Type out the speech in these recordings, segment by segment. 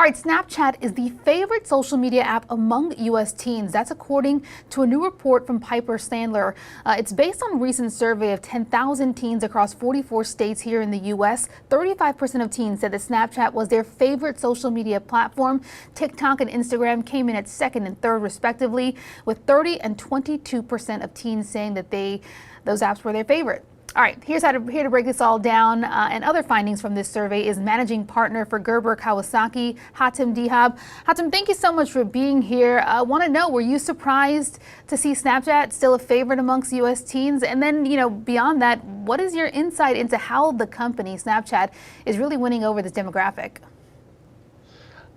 All right, Snapchat is the favorite social media app among U.S. teens. That's according to a new report from Piper Sandler. It's based on a recent survey of 10,000 teens across 44 states here in the U.S. 35% of teens said that Snapchat was their favorite social media platform. TikTok and Instagram came in at second and third, respectively, with 30 and 22% of teens saying that those apps were their favorite. All right, here to break this all down and other findings from this survey is managing partner for Gerber Kawasaki, Hatem Dhiab. Hatem, thank you so much for being here. I want to know, were you surprised to see Snapchat still a favorite amongst U.S. teens? And then, beyond that, what is your insight into how the company, Snapchat, is really winning over this demographic?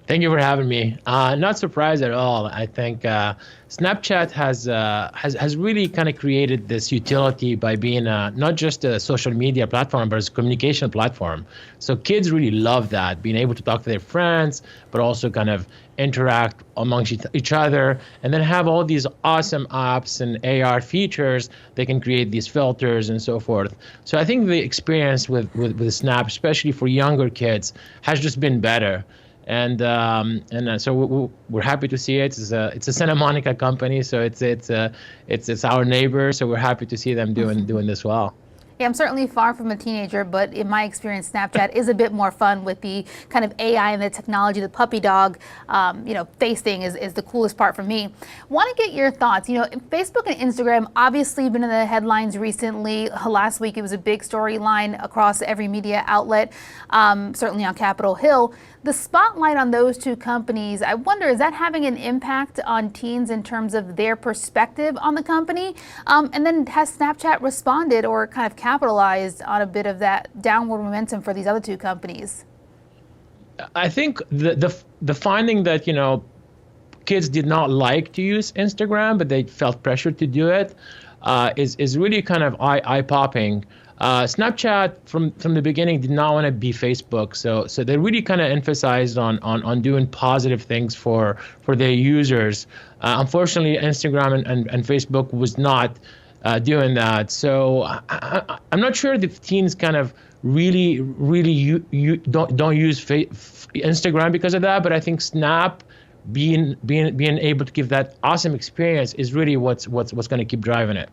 Thank you for having me. Not surprised at all. I think Snapchat has really kind of created this utility by being not just a social media platform, but it's a communication platform. So kids really love that, being able to talk to their friends, but also kind of interact amongst each other, and then have all these awesome apps and AR features. They can create these filters and so forth. So I think the experience with Snap, especially for younger kids, has just been better. And so we're happy to see it. It's a Santa Monica company, so it's our neighbor. So we're happy to see them doing this well. Yeah, I'm certainly far from a teenager, but in my experience, Snapchat is a bit more fun with the kind of AI and the technology. The puppy dog, face thing is the coolest part for me. Want to get your thoughts. Facebook and Instagram obviously been in the headlines recently. Last week, it was a big storyline across every media outlet, certainly on Capitol Hill. The spotlight on those two companies, I wonder, is that having an impact on teens in terms of their perspective on the company? And then has Snapchat responded or kind of capitalized on a bit of that downward momentum for these other two companies? I think the finding that, kids did not like to use Instagram, but they felt pressured to do it, is really kind of eye-popping. Snapchat from the beginning did not want to be Facebook, so they really kind of emphasized on doing positive things for their users. Unfortunately, Instagram and Facebook was not doing that. So I'm not sure if teens kind of really don't use Instagram because of that, but I think Snap being able to give that awesome experience is really what's going to keep driving it.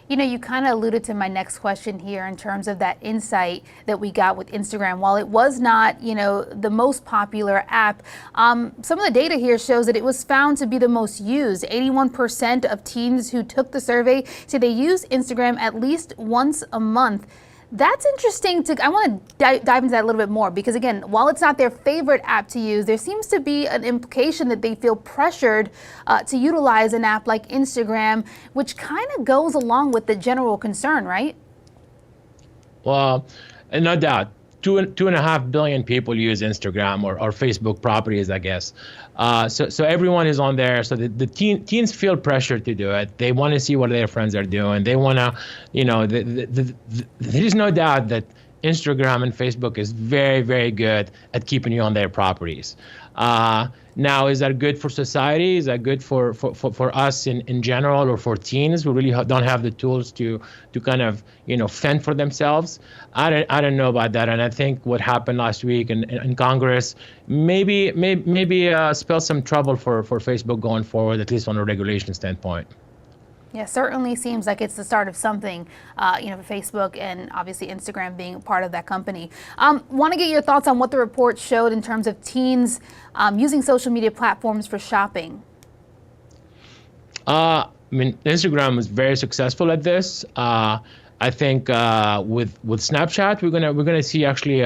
You kind of alluded to my next question here in terms of that insight that we got with Instagram. While it was not, the most popular app, some of the data here shows that it was found to be the most used. 81% of teens who took the survey say they use Instagram at least once a month. That's interesting. I want to dive into that a little bit more because, again, while it's not their favorite app to use, there seems to be an implication that they feel pressured to utilize an app like Instagram, which kind of goes along with the general concern, right? Well, no doubt. 2.5 billion people use Instagram or Facebook properties, I guess. So everyone is on there. So the teens feel pressure to do it. They want to see what their friends are doing. They want to, there's no doubt that Instagram and Facebook is very, very good at keeping you on their properties. Now, is that good for society? Is that good for us in general or for teens who really don't have the tools to kind of, fend for themselves? I don't know about that. And I think what happened last week in Congress maybe spells some trouble for Facebook going forward, at least on a regulation standpoint. Yeah, certainly seems like it's the start of something, for Facebook and obviously Instagram being part of that company. Want to get your thoughts on what the report showed in terms of teens using social media platforms for shopping. Instagram was very successful at this. I think with Snapchat, we're gonna see actually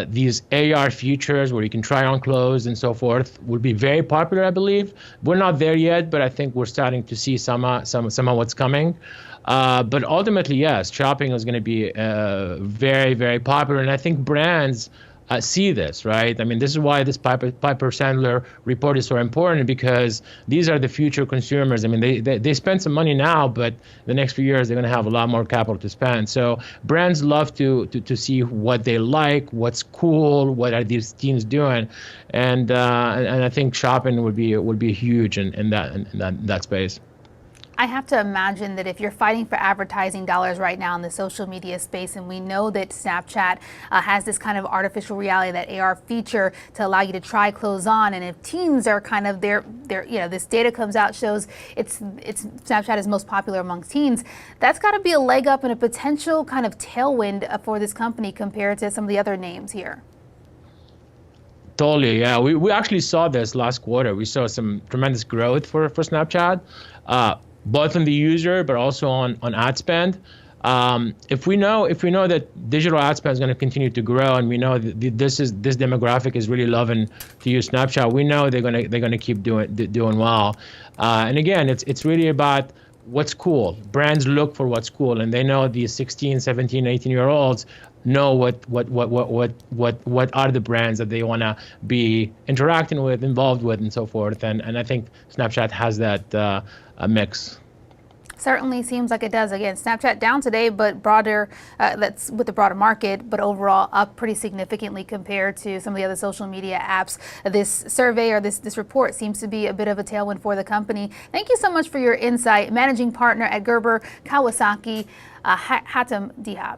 these AR features where you can try on clothes and so forth will be very popular, I believe. We're not there yet, but I think we're starting to see some of what's coming. But ultimately, yes, shopping is going to be very, very popular, and I think brands see this, right? This is why this Piper Sandler report is so important, because these are the future consumers. They spend some money now, but the next few years they're going to have a lot more capital to spend. So brands love to see what they like, what's cool, what are these teens doing, and I think shopping would be huge in that space. I have to imagine that if you're fighting for advertising dollars right now in the social media space, and we know that Snapchat has this kind of artificial reality, that AR feature to allow you to try clothes on, and if teens are kind of this data comes out, shows it's Snapchat is most popular amongst teens, that's got to be a leg up and a potential kind of tailwind for this company compared to some of the other names here. Totally, yeah. We actually saw this last quarter. We saw some tremendous growth for Snapchat, both on the user but also on ad spend. If we know that digital ad spend is going to continue to grow, and we know that this demographic is really loving to use Snapchat, we know they're gonna keep doing well. And again, it's really about what's cool. Brands look for what's cool, and they know these 16, 17, 18-year-olds know what are the brands that they want to be interacting with, involved with, and so forth. And I think Snapchat has that mix. Certainly seems like it does. Again, Snapchat down today, but broader, that's with the broader market, but overall up pretty significantly compared to some of the other social media apps. This survey or this report seems to be a bit of a tailwind for the company. Thank you so much for your insight. Managing partner at Gerber Kawasaki, Hatem Dhiab.